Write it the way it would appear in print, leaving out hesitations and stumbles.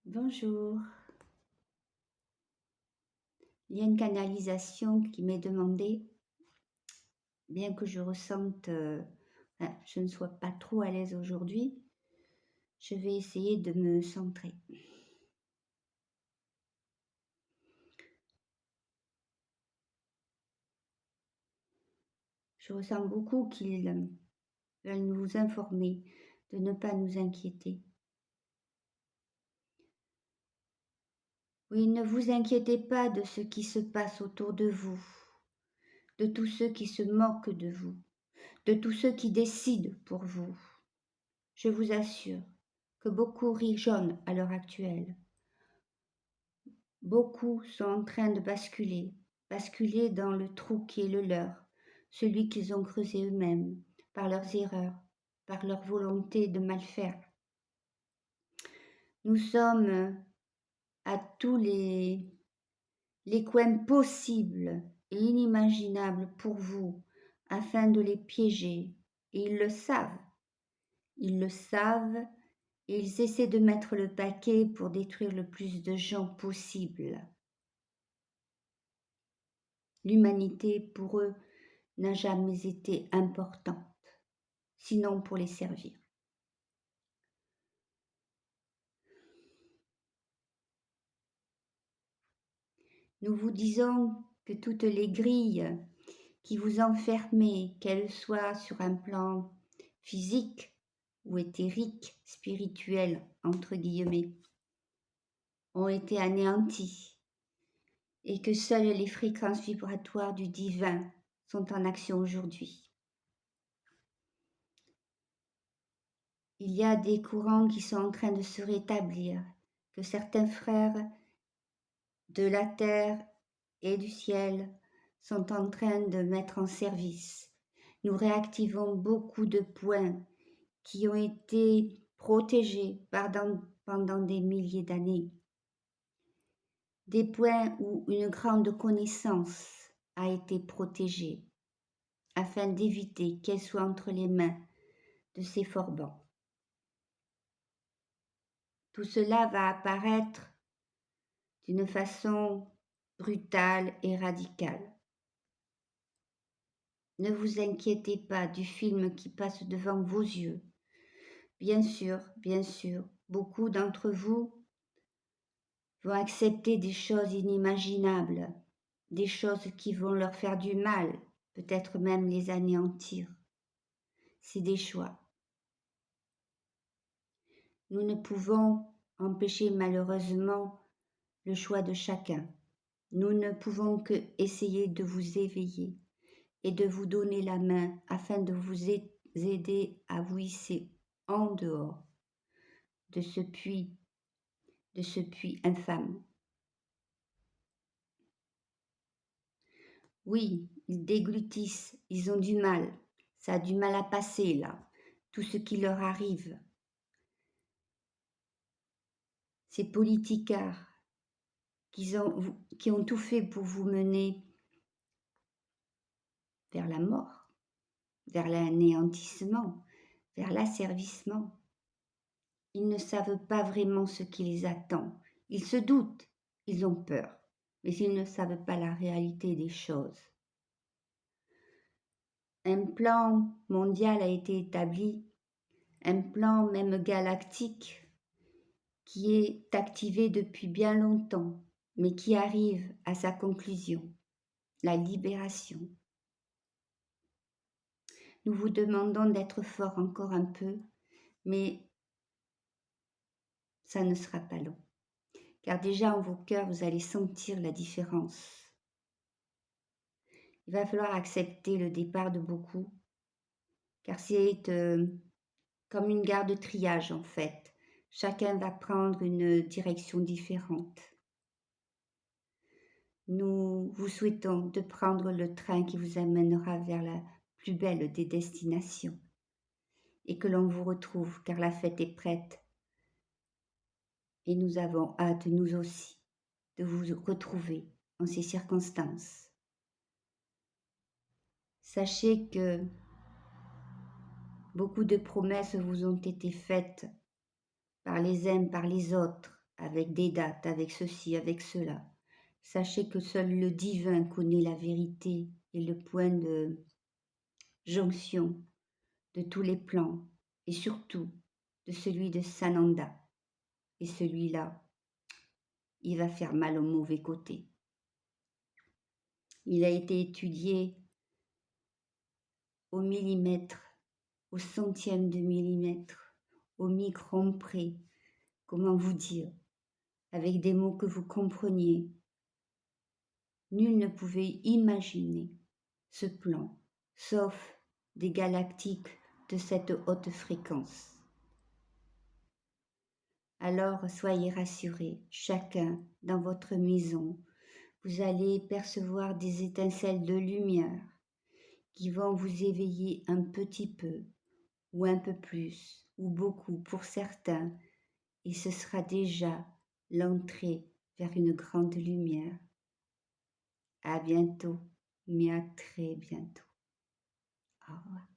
Bonjour. Il y a une canalisation qui m'est demandée, bien que je ressente, je ne sois pas trop à l'aise aujourd'hui. Je vais essayer de me centrer. Je ressens beaucoup qu'ils veulent nous informer de ne pas nous inquiéter. Oui, ne vous inquiétez pas de ce qui se passe autour de vous, de tous ceux qui se moquent de vous, de tous ceux qui décident pour vous. Je vous assure que beaucoup rient jaune à l'heure actuelle. Beaucoup sont en train de basculer dans le trou qui est le leur, celui qu'ils ont creusé eux-mêmes, par leurs erreurs, par leur volonté de mal faire. Nous sommes à tous les coins possibles et inimaginables pour vous, afin de les piéger, et ils le savent. Ils le savent, et ils essaient de mettre le paquet pour détruire le plus de gens possible. L'humanité, pour eux, n'a jamais été importante, sinon pour les servir. Nous vous disons que toutes les grilles qui vous enfermaient, qu'elles soient sur un plan physique ou éthérique, spirituel, entre guillemets, ont été anéanties et que seules les fréquences vibratoires du divin sont en action aujourd'hui. Il y a des courants qui sont en train de se rétablir, que certains frères de la terre et du ciel sont en train de mettre en service. Nous réactivons beaucoup de points qui ont été protégés pendant des milliers d'années. Des points où une grande connaissance a été protégée afin d'éviter qu'elle soit entre les mains de ces forbans. Tout cela va apparaître d'une façon brutale et radicale. Ne vous inquiétez pas du film qui passe devant vos yeux. Bien sûr, beaucoup d'entre vous vont accepter des choses inimaginables, des choses qui vont leur faire du mal, peut-être même les anéantir. C'est des choix. Nous ne pouvons empêcher malheureusement le choix de chacun. Nous ne pouvons que essayer de vous éveiller et de vous donner la main afin de vous aider à vous hisser en dehors de ce puits infâme. Oui, ils déglutissent, ils ont du mal, ça a du mal à passer là, tout ce qui leur arrive. Ces politicards qui ont tout fait pour vous mener vers la mort, vers l'anéantissement, vers l'asservissement. Ils ne savent pas vraiment ce qui les attend. Ils se doutent, ils ont peur, mais ils ne savent pas la réalité des choses. Un plan mondial a été établi, un plan même galactique qui est activé depuis bien longtemps, mais qui arrive à sa conclusion, la libération. Nous vous demandons d'être fort encore un peu, mais ça ne sera pas long, car déjà en vos cœurs, vous allez sentir la différence. Il va falloir accepter le départ de beaucoup, car c'est comme une gare de triage en fait. Chacun va prendre une direction différente. Nous vous souhaitons de prendre le train qui vous amènera vers la plus belle des destinations et que l'on vous retrouve car la fête est prête et nous avons hâte, nous aussi, de vous retrouver en ces circonstances. Sachez que beaucoup de promesses vous ont été faites par les uns, par les autres, avec des dates, avec ceci, avec cela. Sachez que seul le divin connaît la vérité et le point de jonction de tous les plans, et surtout de celui de Sananda. Et celui-là, il va faire mal au mauvais côté. Il a été étudié au millimètre, au centième de millimètre, au micron près. Comment vous dire, avec des mots que vous compreniez. Nul ne pouvait imaginer ce plan, sauf des galactiques de cette haute fréquence. Alors soyez rassurés, chacun dans votre maison, vous allez percevoir des étincelles de lumière qui vont vous éveiller un petit peu, ou un peu plus, ou beaucoup pour certains, et ce sera déjà l'entrée vers une grande lumière. À bientôt, mais à très bientôt. Au revoir.